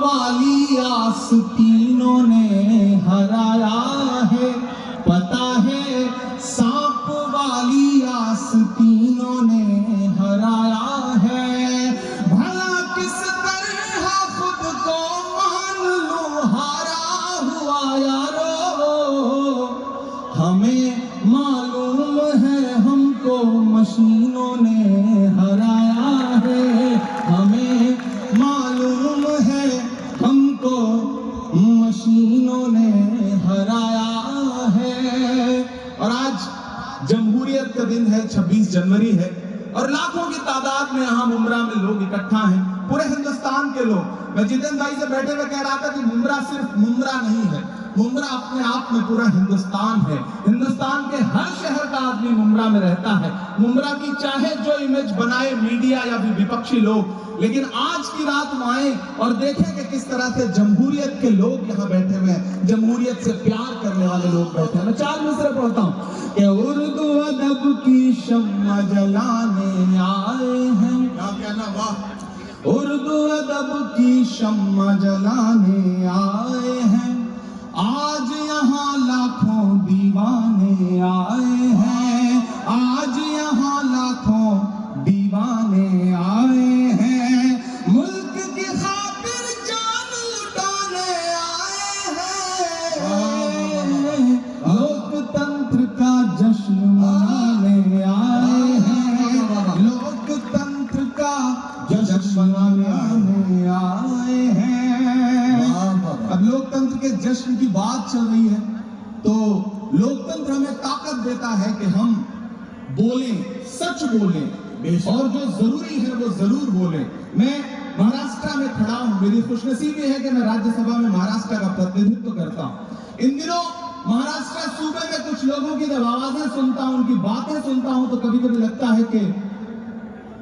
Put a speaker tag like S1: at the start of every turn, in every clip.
S1: والی آستینوں نے ہرایا ہے، پتا ہے سانپ والی آستینوں نے ہرایا ہے، بھلا کس طرح خود کو مان لوں ہارا ہوا یارو، ہمیں معلوم ہے ہم کو مشینوں نے ہرایا ہے، ہمیں معلوم ہے ہم کو مشینوں نے ہرایا ہے۔ اور آج جمہوریت کا دن ہے، 26 جنوری ہے، اور لاکھوں کی تعداد میں یہاں ممبرا میں لوگ اکٹھا ہیں، پورے ہندوستان کے لوگ۔ میں جتن بھائی سے بیٹھے ہوئے کہہ رہا تھا کہ ممبرا صرف ممبرا نہیں ہے، ممبرا اپنے آپ میں پورا ہندوستان ہے، ہندوستان کے ہر شہر کا آدمی ممبرا میں رہتا ہے۔ ممبرا کی چاہے جو امیج بنائے میڈیا یا بھی وپکشی لوگ، لیکن آج کی رات وہ آئیں اور دیکھیں کہ کس طرح سے جمہوریت کے لوگ یہاں بیٹھے ہوئے ہیں، جمہوریت سے پیار کرنے والے لوگ بیٹھے ہیں۔ میں 4 مصرے پڑھتا ہوں کہ اردو ادب کی شمع جلانے آئے ہیں،
S2: کیا کہنا، واہ!
S1: اردو ادب کی شمع جلانے آئے ہیں، آج یہاں لاکھوں دیوانے آئے ہیں، آج یہاں لاکھوں دیوانے آئے ہیں، ملک کی خاطر جان لٹانے آئے ہیں، لوک تنتر کا جشن منانے آئے ہیں، لوک تنتر کا جشن منانے آئے ہیں۔ اب لوک تنتر کے جشن کی بات چل رہی ہے تو لوک تنتر ہمیں طاقت دیتا ہے کہ ہم بولیں، سچ بولیں، اور جو ضروری ہے وہ ضرور بولیں۔ میں مہاراشٹر میں کھڑا ہوں، میری خوش نصیبی ہے کہ میں راجیہ سبھا میں مہاراشٹر کا پرتیندھتو کرتا ہوں۔ ان دنوں مہاراشٹر صوبے میں کچھ لوگوں کی جب آوازیں سنتا ہوں، ان کی باتیں سنتا ہوں، تو کبھی کبھی لگتا ہے کہ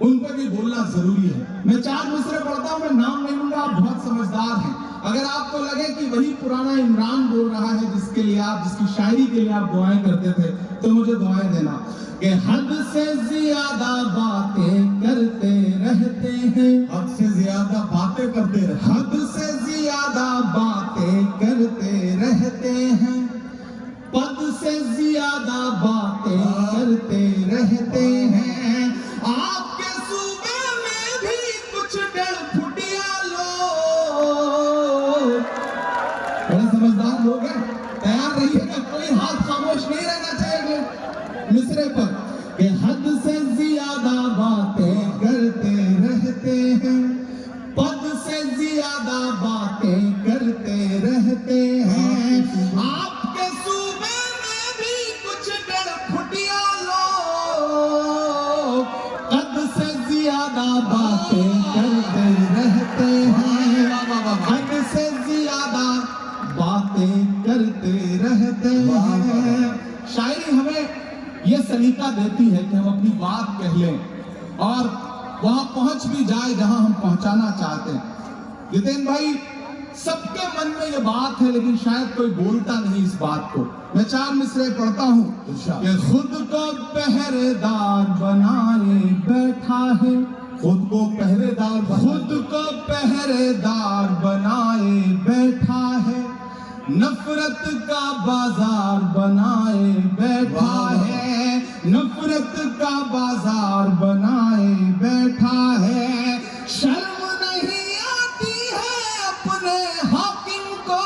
S1: ان پہ بھی بولنا ضروری ہے۔ میں 4 مصرے پڑھتا ہوں، میں نام نہیں لوں گا، آپ بہت سمجھدار ہیں۔ اگر آپ کو لگے کہ وہی پرانا عمران بول رہا ہے جس کے لیے آپ، جس کی شاعری کے لیے آپ دعائیں کرتے تھے، تو مجھے دعائیں دینا کہ حد سے زیادہ باتیں کرتے رہتے ہیں،
S2: حد سے زیادہ باتیں کرتے رہے،
S1: حد سے زیادہ باتیں کرتے رہتے ہیں، پد سے زیادہ باتیں کرتے رہتے ہیں، آپ کے صوبے میں بھی کچھ 1.5 فٹیا لوگ، بڑے سمجھدار لوگ ہیں، تیار رہیے گا، کوئی ہاتھ خاموش نہیں رہنا چاہیے مصرے پر، کہ حد سے زیادہ باتیں کرتے رہتے ہیں، پد سے زیادہ باتیں کرتے رہتے ہیں، آپ کے صوبے میں بھی کچھ 1.5 فٹیا لوگ، قد سے زیادہ باتیں کرتے رہتے ہیں، قد سے زیادہ باتیں کرتے رہتے ہیں۔ شاعری ہمیں یہ سلیقہ دیتی ہے کہ ہم اپنی بات کہہ لیں اور وہاں پہنچ بھی جائے جہاں ہم پہنچانا چاہتے ہیں۔ جتن بھائی، سب کے من میں یہ بات ہے لیکن شاید کوئی بولتا نہیں اس بات کو۔ میں 4 مصرے پڑھتا ہوں کہ خود کو پہرے دار بنائے بیٹھا ہے،
S2: خود کو پہرے دار
S1: خود کو پہرے دار بنائے بیٹھا ہے، نفرت کا بازار بنائے بیٹھا ہے، نفرت کا بازار بنائے بیٹھا ہے، شرم نہیں آتی ہے اپنے حاکم کو،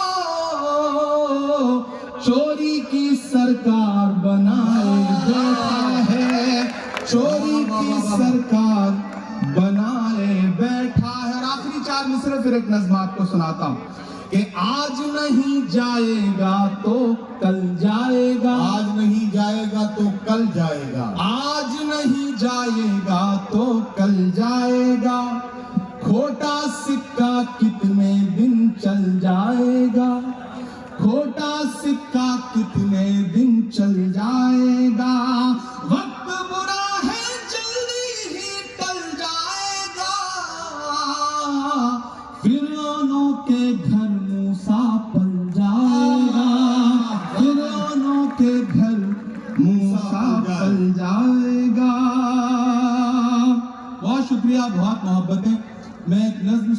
S1: چوری کی سرکار بنائے بیٹھا ہے، چوری کی سرکار بنائے بیٹھا ہے۔ اور آخری 4 مصرے پھر ایک نظم آپ کو سناتا ہوں کہ آج نہیں جائے گا تو کل جائے گا،
S2: آج نہیں جائے گا تو کل جائے گا،
S1: آج نہیں جائے گا تو کل جائے گا، کھوٹا سکہ کتنے دن چل جائے گا، کھوٹا سکہ کتنے دن چل جائے گا، وقت برا ہے جلدی ہی ٹل جائے گا، فرعونوں کے گھر موسیٰ پل جائے گا، فرعونوں کے گھر موسیٰ پل جائے گا۔ بہت شکریہ، بہت محبتیں۔ میں ایک نظم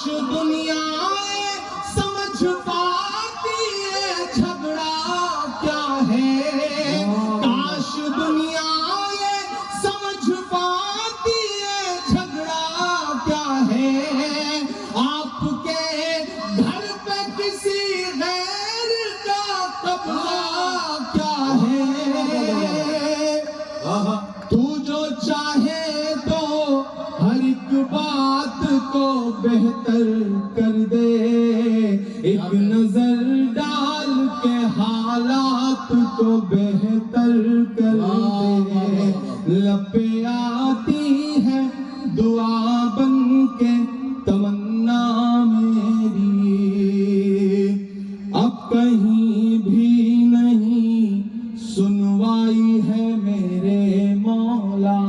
S1: کاش دنیا سمجھ پاتی ہے جھگڑا کیا ہے، کاش دنیا یہ سمجھ پاتی ہے جھگڑا کیا ہے، آپ کے گھر پہ کسی غیر کا قبضہ کیا ہے، تو جو چاہے تو ہر ایک بات کو بہتر کر دے، ایک نظر ڈال کے حالات کو بہتر کر دے، لب پہ آتی ہے دعا بن کے تمنا میری، اب کہیں بھی نہیں سنوائی ہے میرے مولا،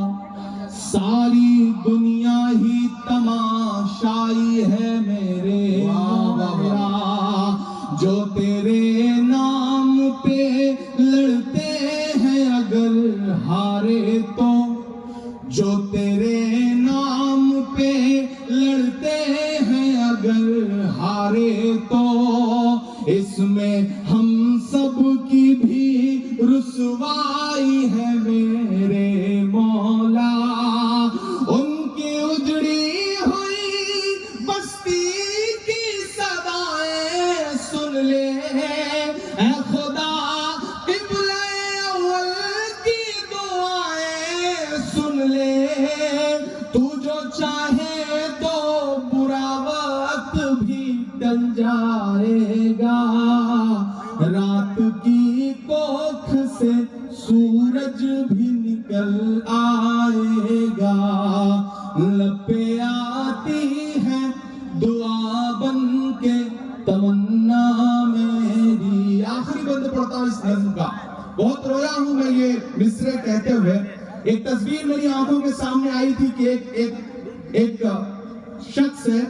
S1: ساری دنیا ہی تماشائی ہے میرے مولا، جو تیرے نام پہ لڑتے ہیں اگر ہارے تو، جو تیرے نام پہ لڑتے ہیں اگر ہارے تو، اس میں ہم سب کی بھی رسوائی ہے میرے مولا، ان کی اجڑی ہوئی بستی کی صدائیں سن لے، اے خدا قبلہ اول کی دعائیں سن لے، تو جو چاہے تو برا وقت بھی ٹل جائے گا، رات کی کوکھ سے سورج بھی نکل آئے گا، لب پہ آتی ہے دعا بن کے تمنا میری۔ آخری بند پڑھتا ہوں اس نظم کا، بہت رویا ہوں میں یہ مصرے کہتے ہوئے۔ ایک تصویر میری آنکھوں کے سامنے آئی تھی کہ ایک شخص ہے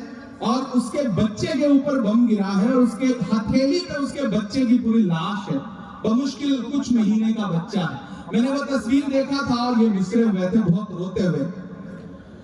S1: اور اس کے بچے کے اوپر بم گرا ہے اور اس کے ہتھیلی پہ اس کے بچے کی پوری لاش ہے، بمشکل کچھ مہینے کا بچہ ہے۔ میں نے وہ تصویر دیکھا تھا اور یہ مصرے ہوئے تھے بہت روتے ہوئے۔